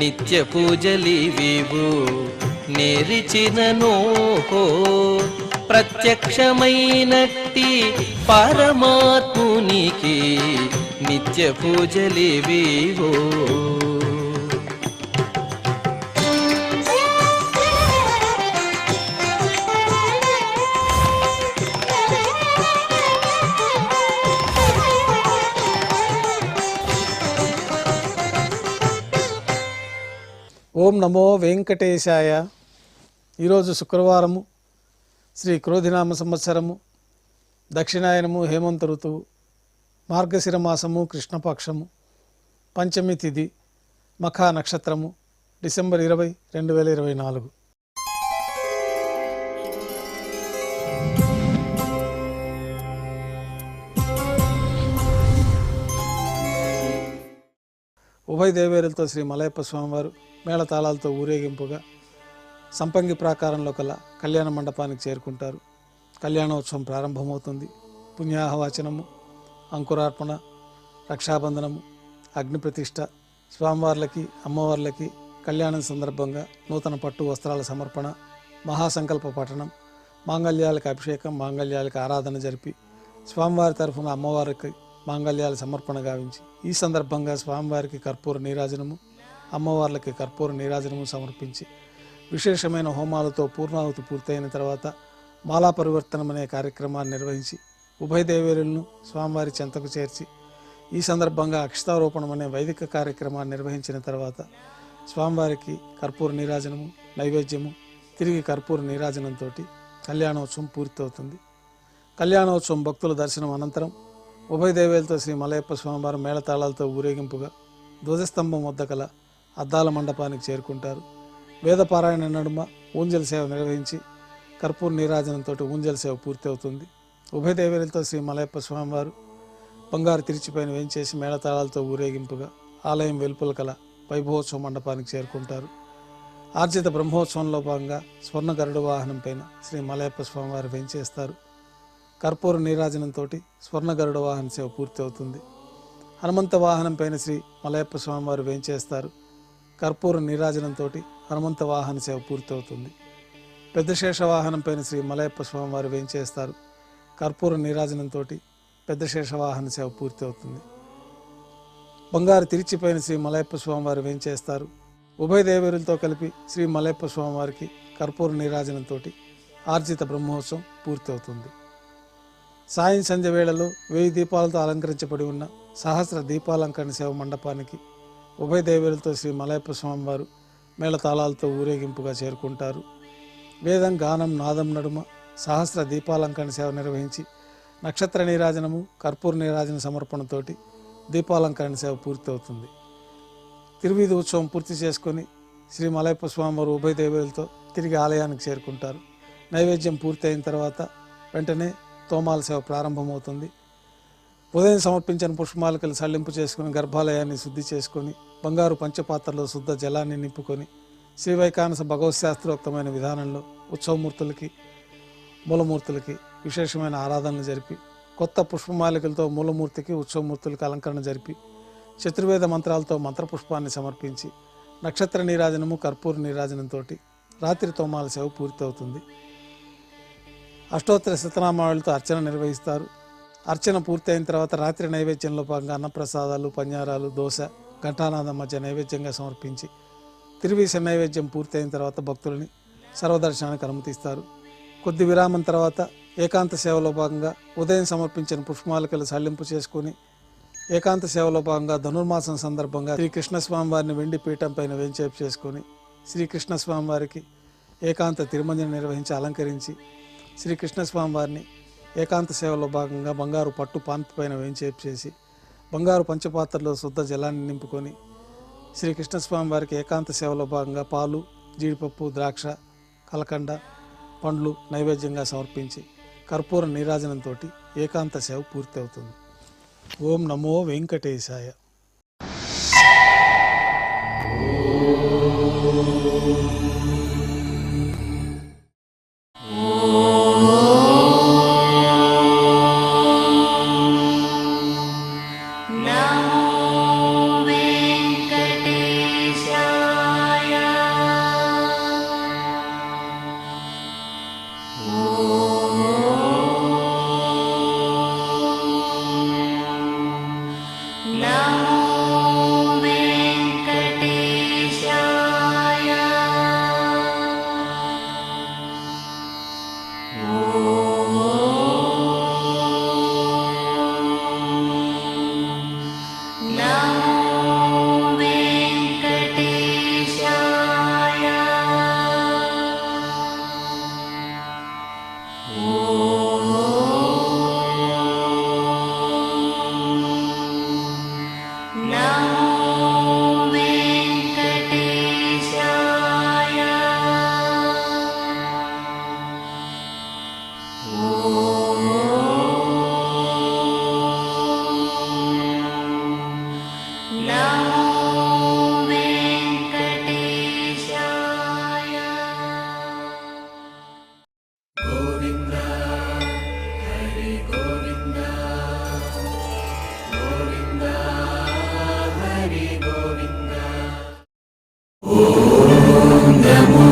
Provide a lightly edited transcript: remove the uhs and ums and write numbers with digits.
నిత్య పూజలివివు నేరిచిననోహో ప్రత్యక్షమైనట్టి పరమాత్మునికి నిత్య పూజలివివో. ఓం నమో వెంకటేశాయ. ఈరోజు శుక్రవారము, శ్రీ క్రోధినామ సంవత్సరము, దక్షిణాయనము, హేమంత ఋతువు, మార్గశిర మాసము, కృష్ణపక్షము, పంచమి తిథి, మఖా నక్షత్రము, డిసెంబర్ 20, 2024. ఉభయ దేవేరులతో శ్రీ మలయప్ప స్వామివారు మేళతాళాలతో ఊరేగింపుగా సంపంగి ప్రాకారంలో కల కళ్యాణ మండపానికి చేరుకుంటారు. కళ్యాణోత్సవం ప్రారంభమవుతుంది. పుణ్యాహవాచనము, అంకురార్పణ, రక్షాబంధనము, అగ్నిప్రతిష్ఠ, స్వామివార్లకి అమ్మవార్లకి కళ్యాణం సందర్భంగా నూతన పట్టు వస్త్రాల సమర్పణ, మహాసంకల్ప పఠనం, మాంగళ్యాలకు అభిషేకం, మాంగళ్యాలకు ఆరాధన జరిపి స్వామివారి తరఫున అమ్మవారికి మాంగళ్యాల సమర్పణ గావించి ఈ సందర్భంగా స్వామివారికి కర్పూర నీరాజనము, అమ్మవార్లకి కర్పూర నీరాజనము సమర్పించి విశేషమైన హోమాలతో పూర్ణాహుతి పూర్తయిన తర్వాత మాలా పరివర్తనం అనే కార్యక్రమాన్ని నిర్వహించి ఉభయ దేవేరులను స్వామివారి చెంతకు చేర్చి ఈ సందర్భంగా అక్షతారోపణం అనే వైదిక కార్యక్రమాన్ని నిర్వహించిన తర్వాత స్వామివారికి కర్పూర నీరాజనము, నైవేద్యము, తిరిగి కర్పూర నీరాజనంతో కళ్యాణోత్సవం పూర్తవుతుంది. కళ్యాణోత్సవం భక్తుల దర్శనం అనంతరం ఉభయ దేవేలతో శ్రీ మలయప్ప స్వామివారు మేళతాళాలతో ఊరేగింపుగా ధ్వజస్తంభం వద్ద కల అద్దాల మండపానికి చేరుకుంటారు. వేదపారాయణ నడుమ ఊంజల్ సేవ నిర్వహించి కర్పూర నీరాజనంతో ఊంజల్ సేవ పూర్తి అవుతుంది. ఉభయ దేవేలతో శ్రీ మలయప్ప స్వామివారు బంగారు తిరిచిపైన వేయించేసి మేళతాళాలతో ఊరేగింపుగా ఆలయం వెలుపల కల వైభవోత్సవ మండపానికి చేరుకుంటారు. ఆర్జిత బ్రహ్మోత్సవంలో భాగంగా స్వర్ణ గరుడ వాహనం పైన శ్రీ మలయప్ప స్వామివారు వేయించేస్తారు. కర్పూర నీరాజనంతో స్వర్ణ గరుడ వాహన సేవ పూర్తి అవుతుంది. హనుమంత వాహనం పైన శ్రీ మలయప్ప స్వామివారు వేయించేస్తారు. కర్పూర నీరాజనంతో హనుమంత వాహన సేవ పూర్తి అవుతుంది. పెద్ద శేష వాహనం పైన శ్రీ మలయప్ప స్వామివారు వేయించేస్తారు. కర్పూర నీరాజనంతో పెద్ద శేష వాహన సేవ పూర్తి అవుతుంది. బంగారు తిరిచిపైన శ్రీ మలయప్ప స్వామివారు వేయించేస్తారు. ఉభయ దేవేరులతో కలిపి శ్రీ మలయప్ప స్వామివారికి కర్పూర నీరాజనంతో ఆర్జిత బ్రహ్మోత్సవం పూర్తి అవుతుంది. సాయం సంధ్య వేళలో 1000 దీపాలతో అలంకరించబడి ఉన్న సహస్ర దీపాలంకరణ సేవ మండపానికి ఉభయ దేవేరులతో శ్రీ మలయప్ప స్వామివారు మేళతాళాలతో ఊరేగింపుగా చేరుకుంటారు. వేదం, గానం, నాదం నడుమ సహస్ర దీపాలంకరణ సేవ నిర్వహించి నక్షత్ర నీరాజనము, కర్పూర నీరాజన సమర్పణతోటి దీపాలంకరణ సేవ పూర్తి అవుతుంది. తిరువీధి ఉత్సవం పూర్తి చేసుకొని శ్రీ మలయప్ప స్వామివారు ఉభయ దేవేరులతో తిరిగి ఆలయానికి చేరుకుంటారు. నైవేద్యం పూర్తి అయిన తర్వాత వెంటనే తోమాల సేవ ప్రారంభమవుతుంది. ఉదయం సమర్పించిన పుష్పమాలికలు సళ్లింపు చేసుకుని గర్భాలయాన్ని శుద్ధి చేసుకొని బంగారు పంచపాత్రలో శుద్ధ జలాన్ని నింపుకొని శ్రీ వైకానస భగవత్ శాస్త్రోక్తమైన విధానంలో ఉత్సవమూర్తులకి, మూలమూర్తులకి విశేషమైన ఆరాధనలు జరిపి కొత్త పుష్పమాలికలతో మూలమూర్తికి, ఉత్సవమూర్తులకి అలంకరణ జరిపి చతుర్వేద మంత్రాలతో మంత్రపుష్పాన్ని సమర్పించి నక్షత్ర నీరాజనము, కర్పూర నీరాజనంతో రాత్రి తోమాల సేవ పూర్తి అవుతుంది. అష్టోత్తర శతనామావళితో అర్చన నిర్వహిస్తారు. అర్చన పూర్తి అయిన తర్వాత రాత్రి నైవేద్యంలో భాగంగా అన్నప్రసాదాలు, పన్యారాలు, దోశ, ఘంటానాదం మధ్య నైవేద్యంగా సమర్పించి తిరువీస నైవేద్యం పూర్తి అయిన తర్వాత భక్తులని సర్వదర్శనానికి అనుమతిస్తారు. కొద్ది విరామం తర్వాత ఏకాంత సేవలో భాగంగా ఉదయం సమర్పించిన పుష్పమాలికలు సళ్లింపు చేసుకుని ఏకాంత సేవలో భాగంగా ధనుర్మాసం సందర్భంగా శ్రీకృష్ణస్వామి వారిని వెండి పీఠం పైన వేంచేపు చేసుకొని శ్రీకృష్ణస్వామి వారికి ఏకాంత తిరుమంజన నిర్వహించి అలంకరించి శ్రీకృష్ణస్వామి వారిని ఏకాంత సేవలో భాగంగా బంగారు పట్టు పాన్పు పైన వేంచేపు చేసి బంగారు పంచపాత్రలో శుద్ధ జలాన్ని నింపుకొని శ్రీకృష్ణస్వామి వారికి ఏకాంత సేవలో భాగంగా పాలు, జీడిపప్పు, ద్రాక్ష, కలకండ, పండ్లు నైవేద్యంగా సమర్పించి కర్పూర నీరాజనంతో ఏకాంత సేవ పూర్తి అవుతుంది. ఓం నమో వెంకటేశాయ. నమో వెంకటేశాయ. నమో